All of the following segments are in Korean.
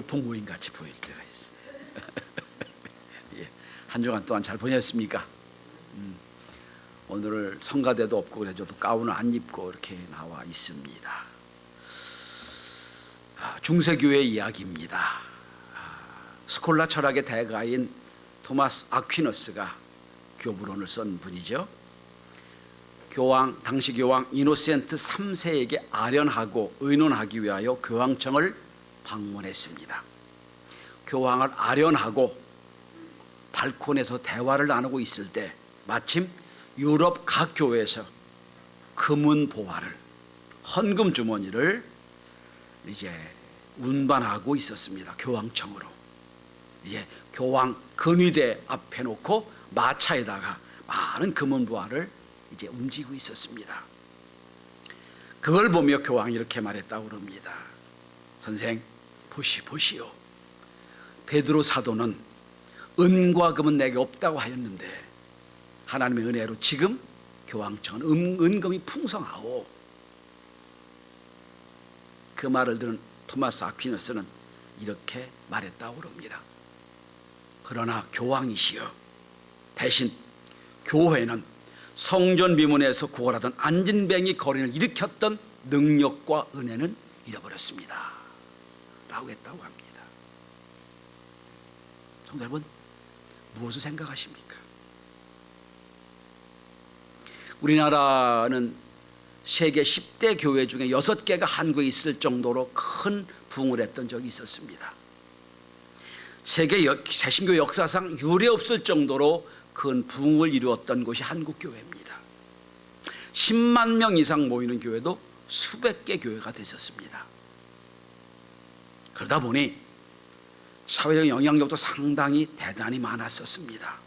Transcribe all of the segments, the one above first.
교포 모임 같이 보일 때가 있어요. 예, 한 주간 동안 잘 보냈습니까? 오늘 성가대도 없고 그래도 가운을 안 입고 이렇게 나와 있습니다. 중세교회 이야기입니다. 스콜라 철학의 대가인 토마스 아퀴너스가 교부론을 쓴 분이죠. 당시 교황 이노센트 3세에게 아련하고 의논하기 위하여 교황청을 방문했습니다. 교황을 아련하고 발코니에서 대화를 나누고 있을 때 마침 유럽 각 교회에서 금은 보화를, 헌금 주머니를 이제 운반하고 있었습니다. 교황청으로. 이제 교황 근위대 앞에 놓고 마차에다가 많은 금은 보화를 이제 움직이고 있었습니다. 그걸 보며 교황이 이렇게 말했다고 그럽니다. 선생, 보시오. 베드로 사도는 은과 금은 내게 없다고 하였는데 하나님의 은혜로 지금 교황청은 은금이 풍성하오. 그 말을 들은 토마스 아퀴너스는 이렇게 말했다고 그럽니다. 그러나 교황이시여, 대신 교회는 성전 비문에서 구걸하던 안진뱅이 거린을 일으켰던 능력과 은혜는 잃어버렸습니다 라고 했다고 합니다. 성도 여러분, 무엇을 생각하십니까? 우리나라는 세계 10대 교회 중에 6개가 한국에 있을 정도로 큰 부흥을 했던 적이 있었습니다. 세계 새신교 역사상 유례 없을 정도로 큰 부흥을 이루었던 곳이 한국교회입니다. 10만 명 이상 모이는 교회도 수백 개 교회가 됐었습니다. 그러다 보니 사회적 영향력도 상당히 대단히 많았었습니다.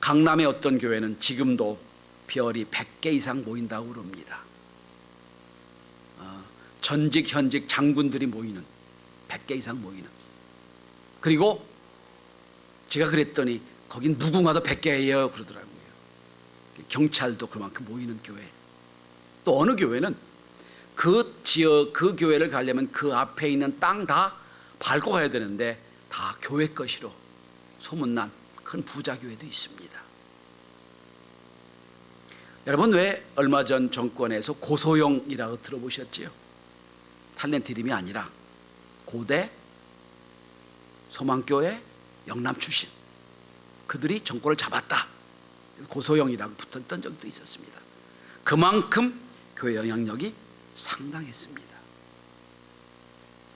강남의 어떤 교회는 지금도 별이 100개 이상 모인다고 그럽니다. 전직 현직 장군들이 모이는, 100개 이상 모이는. 그리고 제가 그랬더니 거긴 무궁화도 100개예요 그러더라고요. 경찰도 그만큼 모이는 교회. 또 어느 교회는 그 지역, 그 교회를 가려면 그 앞에 있는 땅 다 밟고 가야 되는데 다 교회 것이로 소문난 큰 부자 교회도 있습니다. 여러분, 왜 얼마 전 정권에서 고소영이라고 들어보셨지요? 탤런트 이름이 아니라 고대 소망교회 영남 출신, 그들이 정권을 잡았다, 고소영이라고 붙었던 적도 있었습니다. 그만큼 교회 영향력이 상당했습니다.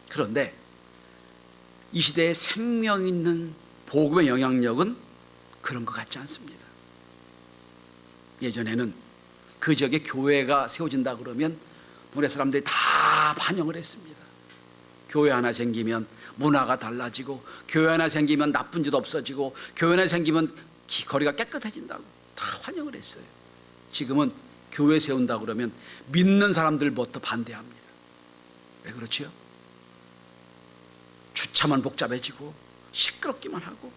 그런데 이 시대에 생명 있는 복음의 영향력은 그런 것 같지 않습니다. 예전에는 그 지역에 교회가 세워진다 그러면 동네 사람들이 다 반영을 했습니다. 교회 하나 생기면 문화가 달라지고, 교회 하나 생기면 나쁜 짓 없어지고, 교회 하나 생기면 거리가 깨끗해진다고 다 환영을 했어요. 지금은 교회 세운다 그러면 믿는 사람들부터 반대합니다. 왜 그렇지요? 주차만 복잡해지고 시끄럽기만 하고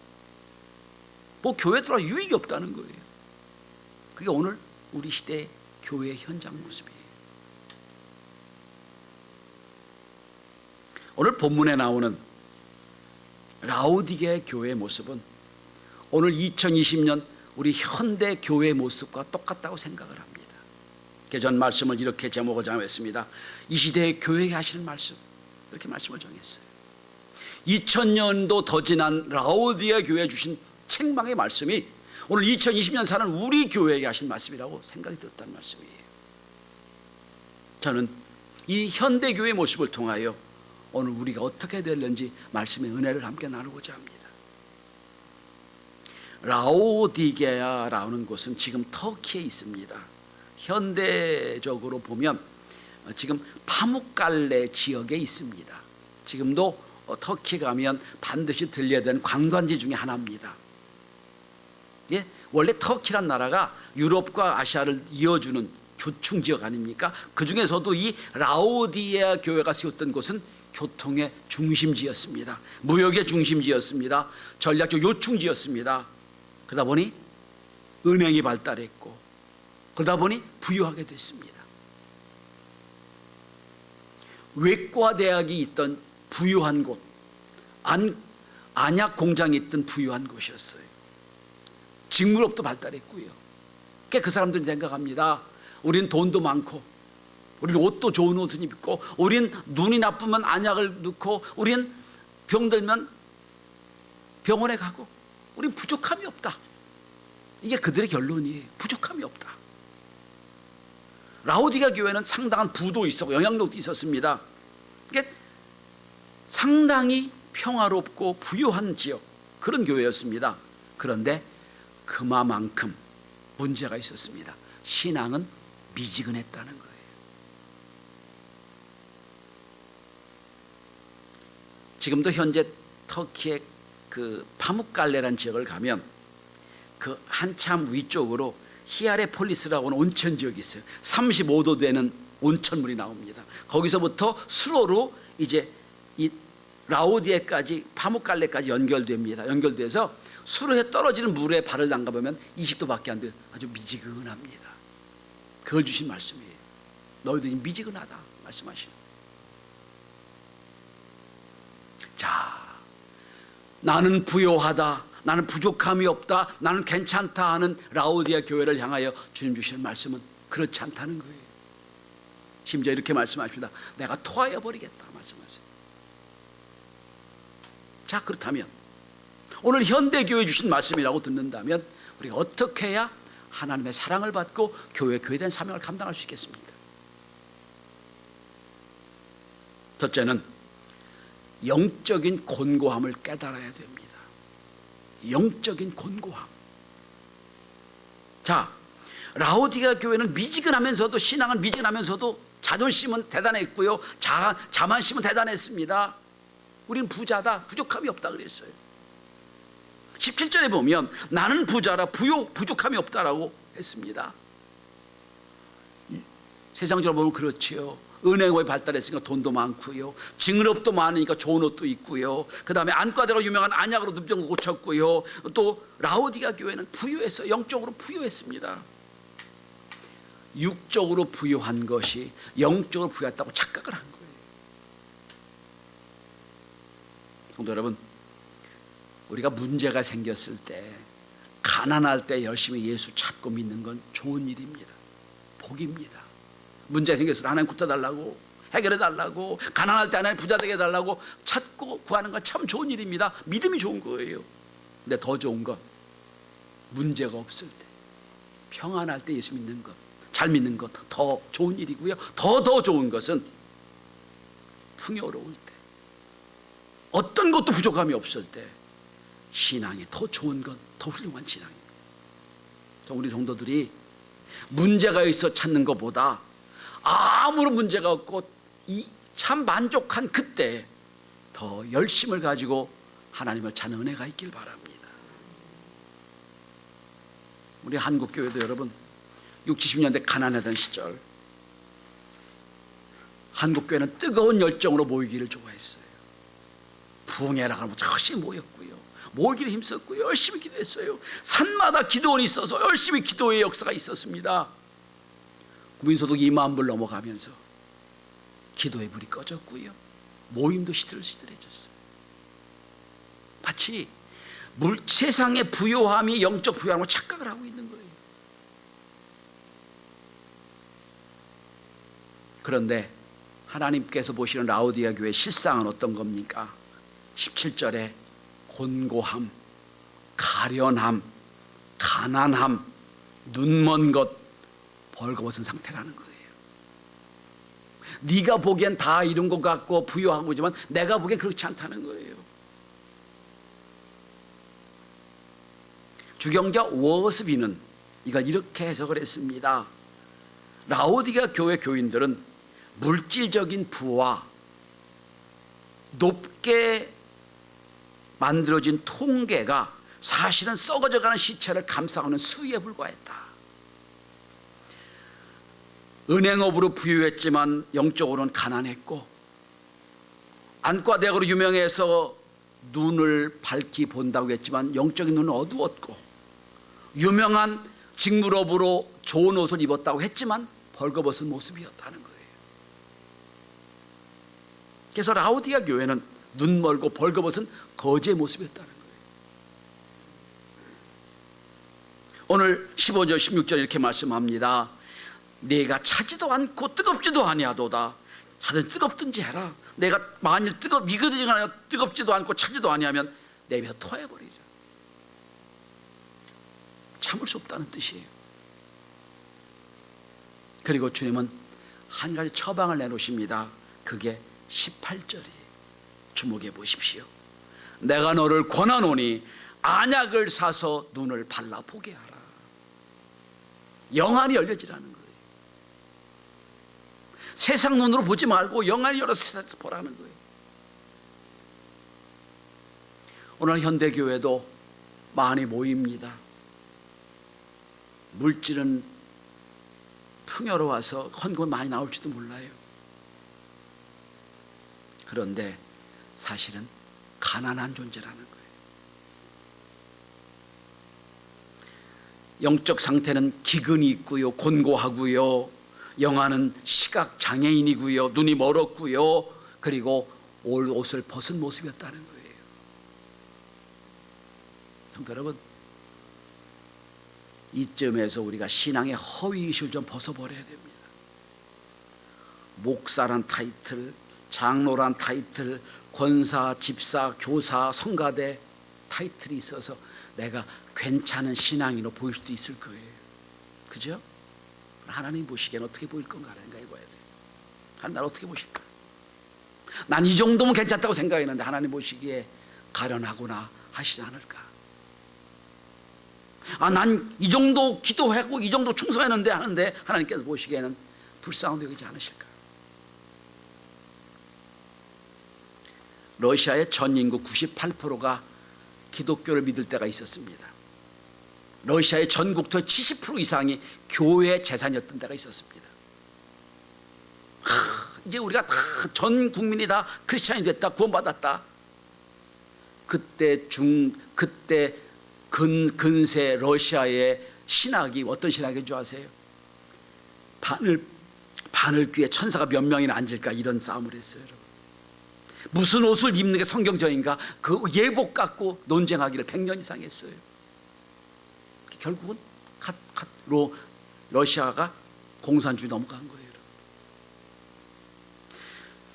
뭐 교회 들어와 유익이 없다는 거예요. 그게 오늘 우리 시대의 교회의 현장 모습이에요. 오늘 본문에 나오는 라오디게의 교회의 모습은 오늘 2020년 우리 현대 교회의 모습과 똑같다고 생각을 합니다. 개전 말씀을 이렇게 제목을 정했습니다. 이 시대의 교회에 하시는 말씀, 이렇게 말씀을 정했어요. 2000년도 더 지난 라오디게 교회에 주신 책망의 말씀이 오늘 2020년 사는 우리 교회에게 하신 말씀이라고 생각이 들었다는 말씀이에요. 저는 이 현대교회의 모습을 통하여 오늘 우리가 어떻게 되는지 말씀의 은혜를 함께 나누고자 합니다. 라오디게아라는 곳은 지금 터키에 있습니다. 현대적으로 보면 지금 파묵갈레 지역에 있습니다. 지금도 터키 가면 반드시 들려야 되는 관광지 중에 하나입니다. 예? 원래 터키란 나라가 유럽과 아시아를 이어주는 교충 지역 아닙니까? 그 중에서도 이 라오디게아 교회가 세웠던 곳은 교통의 중심지였습니다. 무역의 중심지였습니다. 전략적 요충지였습니다. 그러다 보니 은행이 발달했고, 그러다 보니 부유하게 됐습니다. 외과 대학이 있던 부유한 곳, 안약 공장이 있던 부유한 곳이었어요. 직물업도 발달했고요. 그러니까 그 사람들이 생각합니다. 우린 돈도 많고, 우린 옷도 좋은 옷을 입고, 우린 눈이 나쁘면 안약을 넣고, 우린 병들면 병원에 가고, 우린 부족함이 없다. 이게 그들의 결론이에요. 부족함이 없다. 라오디가 교회는 상당한 부도 있었고 영향력도 있었습니다. 그러니까 상당히 평화롭고 부유한 지역, 그런 교회였습니다. 그런데 그만큼 문제가 있었습니다. 신앙은 미지근했다는 거예요. 지금도 현재 터키의 그 파묵갈레라는 지역을 가면 그 한참 위쪽으로 히아레폴리스라고 하는 온천 지역이 있어요. 35도 되는 온천물이 나옵니다. 거기서부터 수로로 이제 이 라오디에까지, 파묵갈레까지 연결됩니다. 연결돼서 수로에 떨어지는 물에 발을 담가보면 20도밖에 안 돼요. 아주 미지근합니다. 그걸 주신 말씀이에요. 너희들이 미지근하다 말씀하시는. 자, 나는 부요하다, 나는 부족함이 없다, 나는 괜찮다 하는 라오디아 교회를 향하여 주님 주시는 말씀은 그렇지 않다는 거예요. 심지어 이렇게 말씀하십니다. 내가 토하여 버리겠다 말씀하세요. 자, 그렇다면 오늘 현대교회 주신 말씀이라고 듣는다면 우리가 어떻게 해야 하나님의 사랑을 받고 교회된 사명을 감당할 수 있겠습니까? 첫째는 영적인 곤고함을 깨달아야 됩니다. 영적인 곤고함. 자, 라오디가 교회는 미지근하면서도, 신앙은 미지근하면서도 자존심은 대단했고요, 자만심은 대단했습니다. 우린 부자다, 부족함이 없다 그랬어요. 17절에 보면 나는 부자라 부족함이 없다라고 했습니다. 세상적으로 보면 그렇지요. 은행업이 발달했으니까 돈도 많고요, 직업도 많으니까 좋은 옷도 있고요, 그 다음에 안과대로 유명한 안약으로 눈병도 고쳤고요, 또 라오디가 교회는 부유했어요. 영적으로 부유했습니다. 육적으로 부유한 것이 영적으로 부유했다고 착각을 한 거예요. 성도 여러분, 우리가 문제가 생겼을 때, 가난할 때 열심히 예수 찾고 믿는 건 좋은 일입니다. 복입니다. 문제 생겼을 때 하나님 고쳐달라고, 해결해달라고, 가난할 때 하나님 부자 되게 해달라고 찾고 구하는 건 참 좋은 일입니다. 믿음이 좋은 거예요. 근데 더 좋은 건 문제가 없을 때, 평안할 때 예수 믿는 것, 잘 믿는 것 더 좋은 일이고요. 더 좋은 것은 풍요로울 때, 어떤 것도 부족함이 없을 때 신앙이 더 좋은 건 더 훌륭한 신앙입니다. 우리 성도들이 문제가 있어 찾는 것보다 아무런 문제가 없고 참 만족한 그때 더 열심을 가지고 하나님을 찾는 은혜가 있길 바랍니다. 우리 한국 교회도 여러분 60, 70년대 가난하던 시절 한국 교회는 뜨거운 열정으로 모이기를 좋아했어요. 부흥회라 하면 열심히 모였고요, 모이기를 힘썼고요, 열심히 기도했어요. 산마다 기도원이 있어서 열심히 기도의 역사가 있었습니다. 국민소득 2만 불 넘어가면서 기도의 불이 꺼졌고요, 모임도 시들시들해졌어요. 마치 세상의 부요함이 영적 부요함을 착각을 하고 있는 거예요. 그런데 하나님께서 보시는 라오디아 교회의 실상은 어떤 겁니까? 17절에 곤고함, 가련함, 가난함, 눈먼 것, 벌거벗은 상태라는 거예요. 네가 보기엔 다 이룬 것 같고 부유하고 있지만 내가 보기엔 그렇지 않다는 거예요. 주경자 워스비는 이걸 이렇게 해석을 했습니다. 라오디가 교회 교인들은 물질적인 부와 높게 만들어진 통계가 사실은 썩어져가는 시체를 감싸는 수위에 불과했다. 은행업으로 부유했지만 영적으로는 가난했고, 안과대학으로 유명해서 눈을 밝히 본다고 했지만 영적인 눈은 어두웠고, 유명한 직물업으로 좋은 옷을 입었다고 했지만 벌거벗은 모습이었다는 거예요. 그래서 라오디아 교회는 눈 멀고 벌거벗은 거지의 모습이었다는 거예요. 오늘 15절 16절 이렇게 말씀합니다. 내가 차지도 않고 뜨겁지도 아니하도다. 하든 뜨겁든지 해라. 내가 만일 미거리거나 뜨겁지도 않고 차지도 아니하면 내 입에서 토해버리자. 참을 수 없다는 뜻이에요. 그리고 주님은 한 가지 처방을 내놓으십니다. 그게 18절이에요. 주목해 보십시오. 내가 너를 권하노니 안약을 사서 눈을 발라보게 하라. 영안이 열려지라는 거예요. 세상 눈으로 보지 말고 영안이 열어서 보라는 거예요. 오늘 현대교회도 많이 모입니다. 물질은 풍요로워서 헌금 많이 나올지도 몰라요. 그런데 사실은 가난한 존재라는 거예요. 영적 상태는 기근이 있고요, 곤고하고요, 영아는 시각 장애인이고요, 눈이 멀었고요, 그리고 올 옷을 벗은 모습이었다는 거예요. 성도 여러분, 이쯤에서 우리가 신앙의 허위의식을 좀 벗어버려야 됩니다. 목사란 타이틀, 장로란 타이틀, 권사, 집사, 교사, 성가대 타이틀이 있어서 내가 괜찮은 신앙인으로 보일 수도 있을 거예요. 그죠? 하나님 보시기에는 어떻게 보일 건가 생각해 봐야 돼요. 하나님 나를 어떻게 보실까? 난 이 정도면 괜찮다고 생각했는데 하나님 보시기에 가련하구나 하시지 않을까? 난 이 정도 기도하고 이 정도 충성했는데 하는데 하나님께서 보시기에는 불쌍하게 여기지 않으실까? 러시아의 전 인구 98%가 기독교를 믿을 때가 있었습니다. 러시아의 전국토의 70% 이상이 교회 재산이었던 때가 있었습니다. 이제 우리가 다 전 국민이 다 크리스찬이 됐다, 구원받았다. 그때 근세 러시아의 신학이 어떤 신학인 줄 아세요? 바늘귀에 천사가 몇 명이나 앉을까 이런 싸움을 했어요. 여러분. 무슨 옷을 입는 게 성경적인가 그 예복 갖고 논쟁하기를 100년 이상 했어요. 결국은 러시아가 공산주의 넘어간 거예요.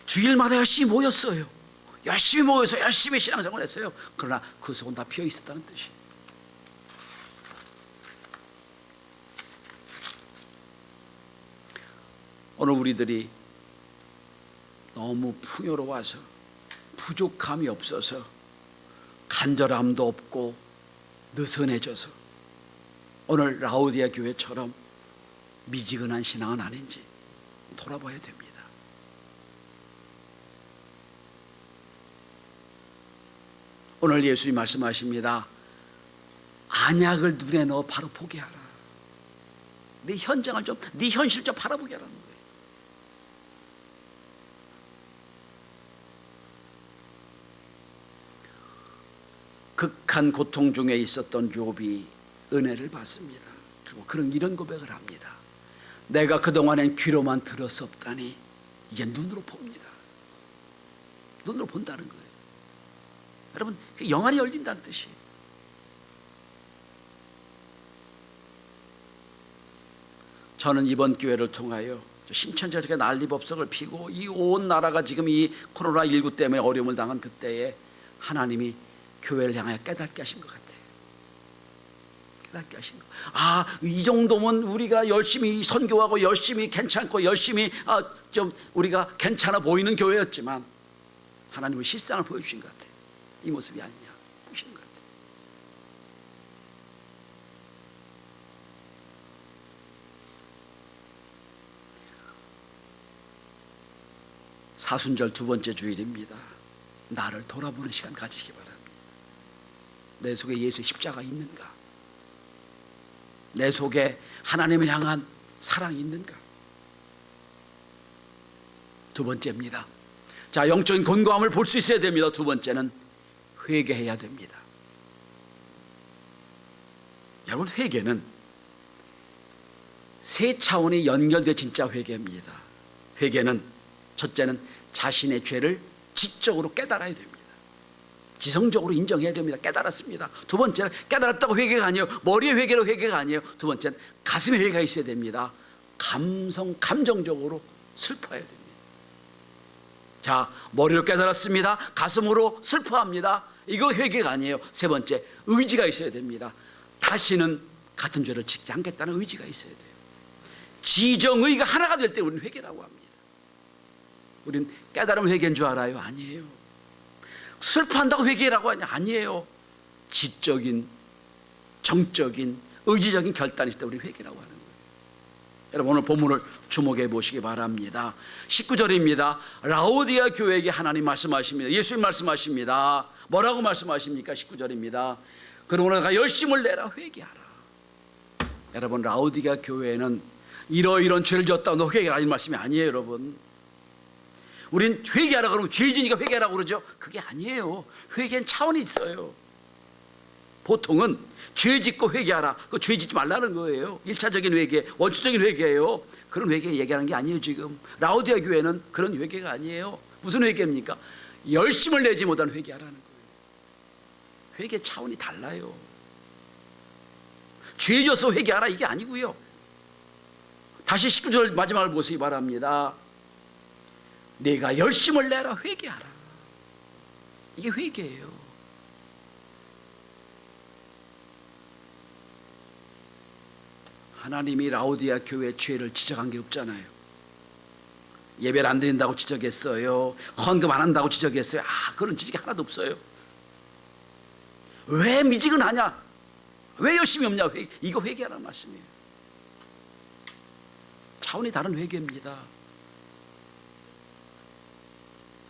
주일마다 열심히 모였어요. 열심히 모여서 열심히 신앙생활을 했어요. 그러나 그 속은 다 비어 있었다는 뜻이에요. 오늘 우리들이 너무 풍요로워서 부족함이 없어서 간절함도 없고 느슨해져서 오늘 라오디아 교회처럼 미지근한 신앙은 아닌지 돌아봐야 됩니다. 오늘 예수님 말씀하십니다. 안약을 눈에 넣어 바로 보게 하라. 네 현장을 좀, 네 현실을 좀 바라보게 하라는 거예요. 극한 고통 중에 있었던 욥이 은혜를 받습니다. 그리고 이런 고백을 합니다. 내가 그동안엔 귀로만 들었었다니 이제 눈으로 봅니다. 눈으로 본다는 거예요. 여러분, 영안이 열린다는 뜻이에요. 저는 이번 기회를 통하여 신천지가 난리법석을 피고 이 온 나라가 지금 이 코로나19 때문에 어려움을 당한 그때에 하나님이 교회를 향하여 깨닫게 하신 것 같아요. 깨닫게 하신 것. 이 정도면 우리가 열심히 선교하고 열심히 괜찮고 열심히 좀 우리가 괜찮아 보이는 교회였지만 하나님은 실상을 보여주신 것 같아요. 이 모습이 아니냐 보시는 것 같아요. 사순절 두 번째 주일입니다. 나를 돌아보는 시간 가지시기 바랍니다. 내 속에 예수의 십자가 있는가? 내 속에 하나님을 향한 사랑이 있는가? 두 번째입니다. 자, 영적인 건강함을 볼 수 있어야 됩니다. 두 번째는 회개해야 됩니다. 여러분, 회개는 세 차원이 연결된 진짜 회개입니다. 회개는 첫째는 자신의 죄를 지적으로 깨달아야 됩니다. 지성적으로 인정해야 됩니다. 깨달았습니다. 두 번째는 깨달았다고 회개가 아니에요. 머리의 회개로 회개가 아니에요. 두 번째는 가슴에 회개가 있어야 됩니다. 감정적으로 슬퍼야 됩니다. 자, 머리로 깨달았습니다. 가슴으로 슬퍼합니다. 이거 회개가 아니에요. 세 번째, 의지가 있어야 됩니다. 다시는 같은 죄를 짓지 않겠다는 의지가 있어야 돼요. 지정의가 하나가 될 때 우리는 회개라고 합니다. 우리는 깨달으면 회개인 줄 알아요? 아니에요. 슬퍼한다고 회개라고 하냐? 아니에요. 지적인, 정적인, 의지적인 결단이 있을 때 우리 회개라고 하는 거예요. 여러분, 오늘 본문을 주목해 보시기 바랍니다. 19절입니다. 라오디아 교회에게 하나님 말씀하십니다. 예수님 말씀하십니다. 뭐라고 말씀하십니까? 19절입니다. 그러므로 내가 열심을 내라 회개하라. 여러분, 라오디아 교회는 이러이런 죄를 졌다고 너 회개하라 이 말씀이 아니에요. 여러분, 우린 회개하라 그러면 죄지니까 회개하라고 그러죠. 그게 아니에요. 회개는 차원이 있어요. 보통은 죄 짓고 회개하라, 그 죄 짓지 말라는 거예요. 1차적인 회개, 원초적인 회개예요. 그런 회개 얘기하는 게 아니에요. 지금 라오디아 교회는 그런 회개가 아니에요. 무슨 회개입니까? 열심을 내지 못한 회개하라는 거예요. 회개 차원이 달라요. 죄 져서 회개하라 이게 아니고요. 다시 19절 마지막을 보시기 바랍니다. 내가 열심을 내라 회개하라. 이게 회개예요. 하나님이 라오디아 교회의 죄를 지적한 게 없잖아요. 예배를 안 드린다고 지적했어요. 헌금 안 한다고 지적했어요. 그런 지적이 하나도 없어요. 왜 미지근하냐? 왜 열심히 없냐? 이거 회개하라는 말씀이에요. 차원이 다른 회개입니다.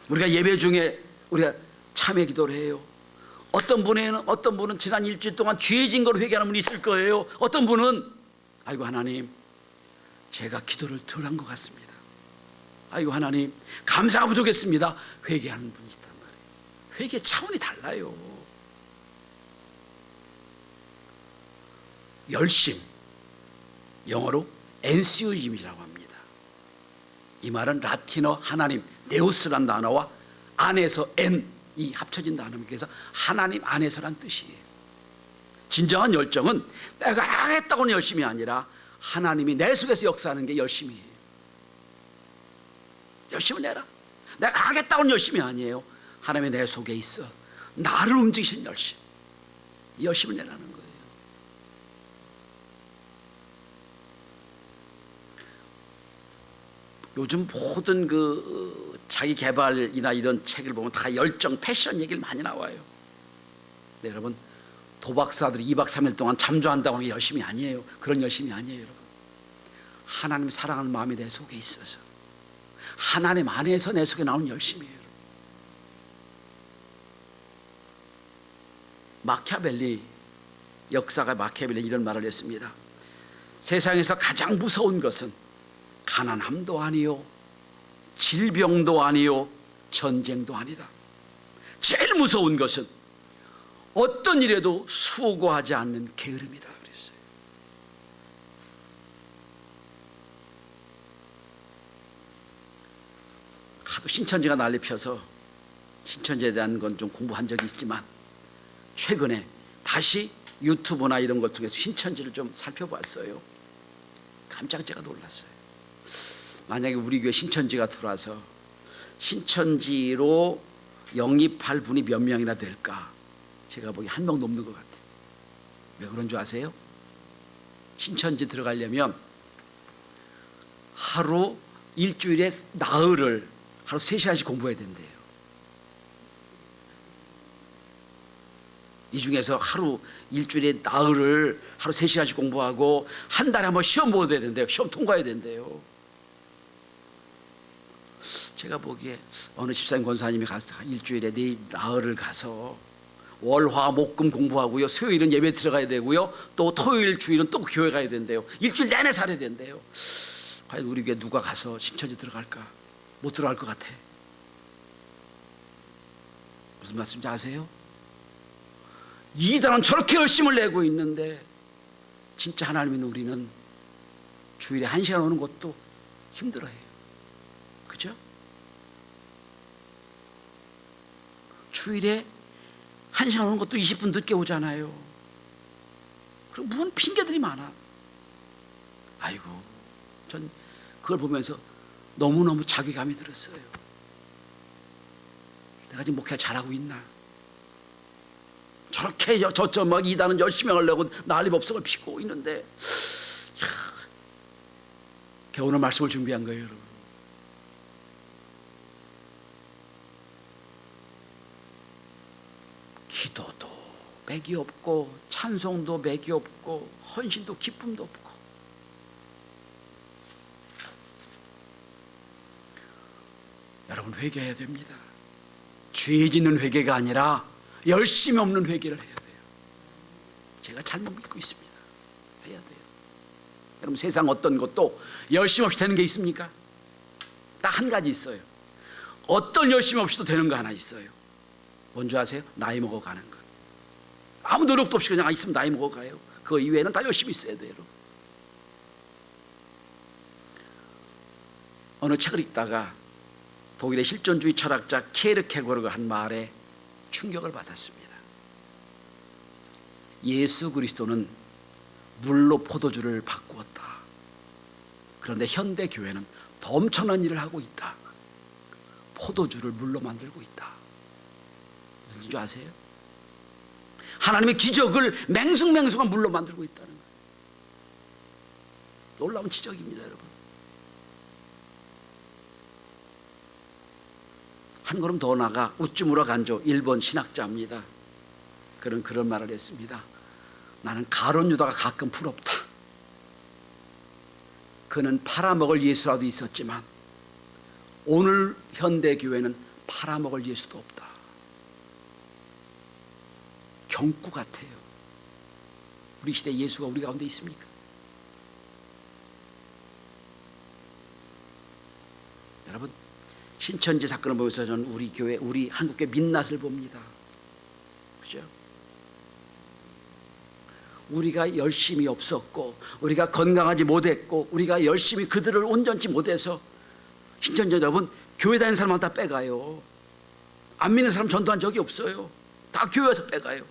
우리가 예배 중에 우리가 참회 기도를 해요. 어떤 분은 지난 일주일 동안 죄진 걸 회개하는 분이 있을 거예요. 어떤 분은 아이고 하나님, 제가 기도를 덜 한 것 같습니다. 아이고 하나님, 감사가 부족했습니다. 회개하는 분이 있단 말이에요. 회개 차원이 달라요. 열심, 영어로 엔시오즘이라고 합니다. 이 말은 라틴어 하나님 데우스란 단어와 안에서 이 합쳐진 단어입니다. 그래서 하나님 안에서란 뜻이에요. 진정한 열정은 내가 하겠다고는 열심이 아니라 하나님이 내 속에서 역사하는 게 열심이에요. 열심을 내라. 내가 하겠다고는 열심이 아니에요. 하나님이 내 속에 있어 나를 움직이신 열심, 이 열심을 내라는 거예요. 요즘 모든 그 자기 개발이나 이런 책을 보면 다 열정, 패션 얘기를 많이 나와요. 네, 여러분, 도박사들이 2박 3일 동안 잠조한다고 하는 게 열심이 아니에요. 그런 열심이 아니에요. 여러분, 하나님 사랑하는 마음이 내 속에 있어서 하나님 안에서 내 속에 나오는 열심이에요. 마키아벨리 역사가 마키아벨리 이런 말을 했습니다. 세상에서 가장 무서운 것은 가난함도 아니요, 질병도 아니요, 전쟁도 아니다. 제일 무서운 것은 어떤 일에도 수고하지 않는 게으름이다 그랬어요. 하도 신천지가 난리 펴서 신천지에 대한 건 좀 공부한 적이 있지만 최근에 다시 유튜브나 이런 것 통해서 신천지를 좀 살펴봤어요. 깜짝 제가 놀랐어요. 만약에 우리 교회 신천지가 들어와서 신천지로 영입할 분이 몇 명이나 될까? 제가 보기 1명 넘는 것 같아요. 왜 그런 줄 아세요? 신천지 들어가려면 하루 일주일에 나흘을 하루 3시간씩 공부해야 된대요. 이 중에서 하루 일주일에 나흘을 하루 3시간씩 공부하고 한 달에 한번 시험 보야 되는데요. 시험 통과해야 된대요. 제가 보기에 어느 집사님 권사님이 가서 일주일에 나흘을 가서 월화 목금 공부하고요, 수요일은 예배 들어가야 되고요, 또 토요일 주일은 또 교회 가야 된대요. 일주일 내내 살아야 된대요. 과연 우리 교회 누가 가서 신천지 들어갈까? 못 들어갈 것 같아. 무슨 말씀인지 아세요? 이단은 저렇게 열심을 내고 있는데 진짜 하나님 있는 우리는 주일에 1시간 오는 것도 힘들어해요. 그죠? 주일에 1시간 오는 것도 20분 늦게 오잖아요. 그리고 무슨 핑계들이 많아. 아이고, 전 그걸 보면서 너무너무 자괴감이 들었어요. 내가 지금 목회 잘하고 있나? 저렇게 저쪽 막 이단은 열심히 하려고 난리법석을 피고 있는데, 야, 오늘 말씀을 준비한 거예요, 여러분. 기도도 맥이 없고, 찬송도 맥이 없고, 헌신도 기쁨도 없고. 여러분, 회개해야 됩니다. 죄 짓는 회개가 아니라 열심히 없는 회개를 해야 돼요. 제가 잘못 믿고 있습니다. 해야 돼요. 여러분, 세상 어떤 것도 열심 없이 되는 게 있습니까? 딱 한 가지 있어요. 어떤 열심 없이도 되는 거 하나 있어요. 뭔지 아세요? 나이 먹어가는 것. 아무 노력도 없이 그냥 있으면 나이 먹어가요. 그 이외에는 다 열심히 있어야 돼요. 어느 책을 읽다가 독일의 실존주의 철학자 케르케고르가 한 말에 충격을 받았습니다. 예수 그리스도는 물로 포도주를 바꾸었다. 그런데 현대 교회는 더 엄청난 일을 하고 있다. 포도주를 물로 만들고 있다. 무슨 줄 아세요? 하나님의 기적을 맹숭맹숭한 물로 만들고 있다는 거예요. 놀라운 지적입니다, 여러분. 한 걸음 더 나가 우쭈무라 간조, 일본 신학자입니다. 그런 말을 했습니다. 나는 가룟 유다가 가끔 부럽다. 그는 팔아먹을 예수라도 있었지만 오늘 현대 교회는 팔아먹을 예수도 없다. 경구 같아요. 우리 시대 예수가 우리 가운데 있습니까? 여러분, 신천지 사건을 보면서 저는 우리 교회, 우리 한국교회 민낯을 봅니다. 그죠? 우리가 열심히 없었고, 우리가 건강하지 못했고, 우리가 열심히 그들을 온전치 못해서 신천지 여러분, 교회 다니는 사람한테 다 빼가요. 안 믿는 사람 전도한 적이 없어요. 다 교회에서 빼가요.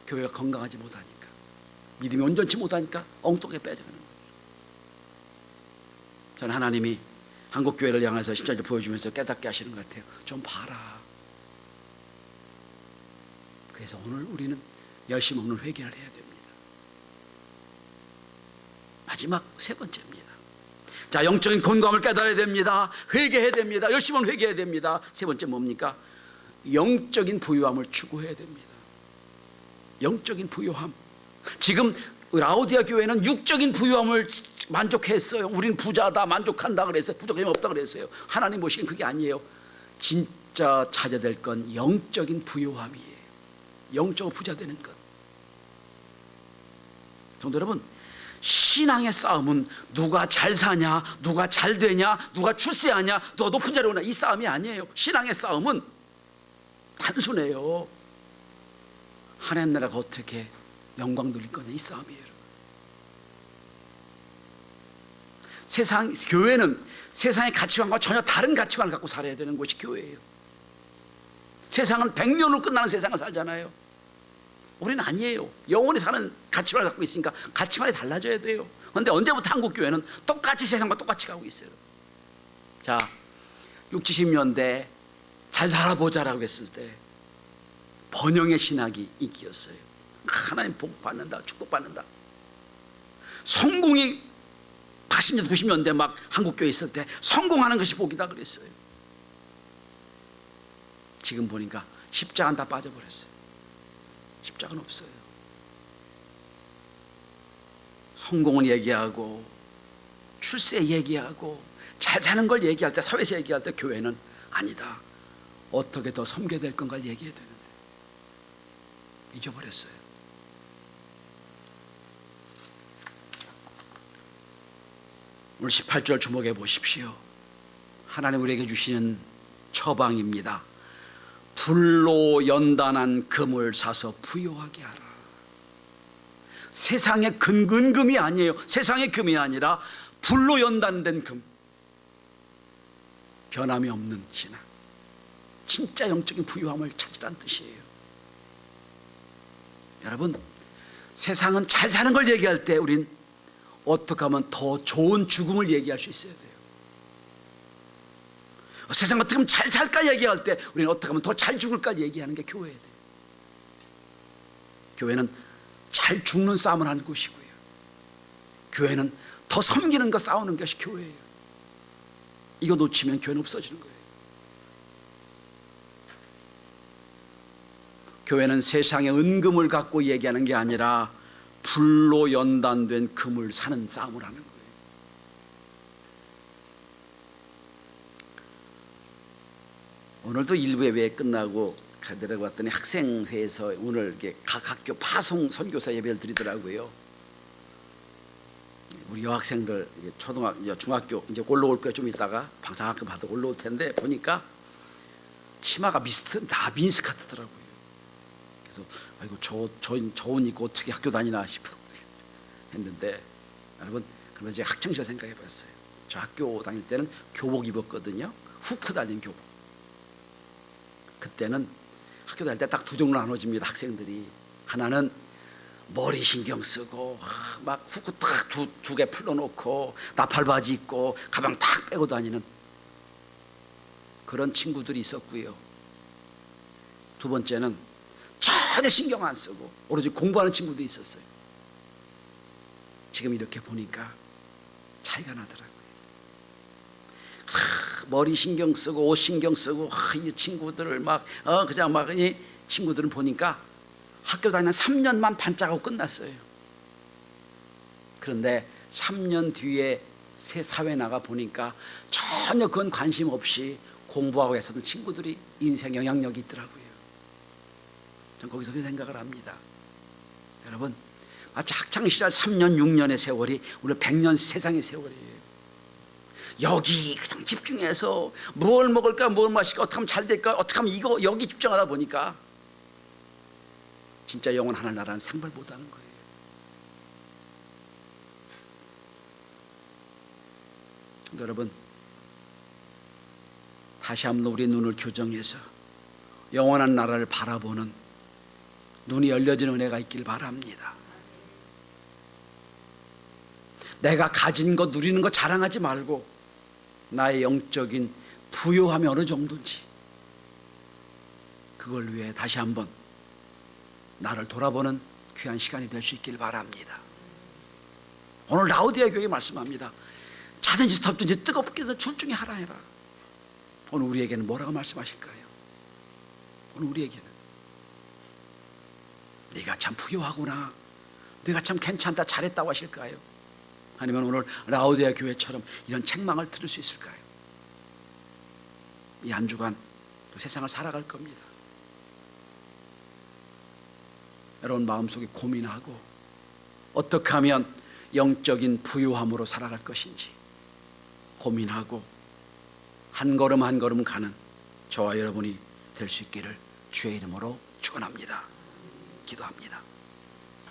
교회가 건강하지 못하니까, 믿음이 온전치 못하니까 엉뚱하게 빼져가는 거예요. 저는 하나님이 한국교회를 향해서 신천지 보여주면서 깨닫게 하시는 것 같아요. 좀 봐라. 그래서 오늘 우리는 열심 없는 회개를 해야 됩니다. 마지막 세 번째입니다. 자, 영적인 건강을 깨달아야 됩니다. 회개해야 됩니다. 열심 없는 회개해야 됩니다. 세 번째 뭡니까? 영적인 부유함을 추구해야 됩니다. 영적인 부유함. 지금 라오디아 교회는 육적인 부유함을 만족했어요. 우린 부자다, 만족한다 그랬어요. 부족함이 없다 그랬어요. 하나님 보시기엔 그게 아니에요. 진짜 찾아야 될 건 영적인 부유함이에요. 영적으로 부자 되는 것. 성도 여러분, 신앙의 싸움은 누가 잘 사냐, 누가 잘 되냐, 누가 출세하냐, 누가 높은 자리에 오냐, 이 싸움이 아니에요. 신앙의 싸움은 단순해요. 하나님 나라가 어떻게 영광 돌릴 거냐, 이 싸움이에요. 교회는 세상의 가치관과 전혀 다른 가치관을 갖고 살아야 되는 곳이 교회예요. 세상은 100년으로 끝나는 세상을 살잖아요. 우리는 아니에요. 영원히 사는 가치관을 갖고 있으니까 가치관이 달라져야 돼요. 그런데 언제부터 한국교회는 똑같이 세상과 똑같이 가고 있어요. 자, 60, 70년대 잘 살아보자라고 했을 때 번영의 신학이 인기였어요. 하나님 복 받는다, 축복 받는다. 성공이 80년대, 90년대 막 한국교회 있을 때 성공하는 것이 복이다 그랬어요. 지금 보니까 십자가는 다 빠져버렸어요. 십자가는 없어요. 성공은 얘기하고 출세 얘기하고 잘 사는 걸 얘기할 때, 사회에서 얘기할 때 교회는 아니다. 어떻게 더 섬겨야 될 건가를 얘기해야 되는데 잊어버렸어요. 오늘 18절 주목해 보십시오. 하나님 우리에게 주시는 처방입니다. 불로 연단한 금을 사서 부요하게 하라. 세상의 근금이 아니에요. 세상의 금이 아니라 불로 연단된 금. 변함이 없는 신앙. 진짜 영적인 부유함을 찾으란 뜻이에요. 여러분, 세상은 잘 사는 걸 얘기할 때 우린 어떻게 하면 더 좋은 죽음을 얘기할 수 있어야 돼요. 세상 어떻게 하면 잘 살까 얘기할 때 우리는 어떻게 하면 더 잘 죽을까 얘기하는 게 교회예요. 교회는 잘 죽는 싸움을 하는 곳이고요, 교회는 더 섬기는 거 싸우는 것이 교회예요. 이거 놓치면 교회는 없어지는 거예요. 교회는 세상의 은금을 갖고 얘기하는 게 아니라 불로 연단된 금을 사는 싸움을 하는 거예요. 오늘도 일부 예배 끝나고 내려갔더니 학생회에서 오늘 이렇게 각 학교 파송 선교사 예배를 드리더라고요. 우리 여학생들 초등학교, 중학교 이제 올라올 거예요. 좀 있다가 방장학교 받아 올라올 텐데 보니까 치마가 다 민스카트더라고요. 그래서 아이고 저 옷 입고 어떻게 학교 다니나 했는데, 여러분, 그러면 이제 학창시절 생각해 봤어요. 저 학교 다닐 때는 교복 입었거든요. 후크 달린 교복. 그때는 학교 다닐 때 딱 두 종류로 나눠집니다. 학생들이 하나는 머리 신경 쓰고 막 후크 딱 두 개 풀어놓고 나팔바지 입고 가방 딱 빼고 다니는 그런 친구들이 있었고요. 두 번째는 전혀 신경 안 쓰고 오로지 공부하는 친구도 있었어요. 지금 이렇게 보니까 차이가 나더라고요. 머리 신경 쓰고 옷 신경 쓰고 이 친구들을 그냥 이 친구들은 보니까 학교 다니는 3년만 반짝하고 끝났어요. 그런데 3년 뒤에 새 사회 나가 보니까 전혀 그건 관심 없이 공부하고 했었던 친구들이 인생 영향력이 있더라고요. 전 거기서 그 생각을 합니다. 여러분, 마치 학창시절 3년 6년의 세월이 우리 100년 세상의 세월이에요. 여기 그냥 집중해서 뭘 먹을까 뭘 마실까 어떻게 하면 잘 될까 어떻게 하면 이거 여기 집중하다 보니까 진짜 영원 하늘나라는 생각을 못하는 거예요. 여러분, 다시 한번 우리 눈을 교정해서 영원한 나라를 바라보는 눈이 열려지는 은혜가 있길 바랍니다. 내가 가진 거 누리는 거 자랑하지 말고 나의 영적인 부요함이 어느 정도인지 그걸 위해 다시 한번 나를 돌아보는 귀한 시간이 될 수 있길 바랍니다. 오늘 라오디아 교회 말씀합니다. 자든지 덥든지 뜨겁게 해서 둘 중에 하나 해라. 오늘 우리에게는 뭐라고 말씀하실까요? 오늘 우리에게는 네가 참 부유하구나, 네가 참 괜찮다, 잘했다고 하실까요? 아니면 오늘 라오디아 교회처럼 이런 책망을 들을 수 있을까요? 이 한 주간 또 세상을 살아갈 겁니다. 여러분 마음속에 고민하고 어떻게 하면 영적인 부유함으로 살아갈 것인지 고민하고 한 걸음 한 걸음 가는 저와 여러분이 될 수 있기를 주의 이름으로 축원합니다. 기도합니다.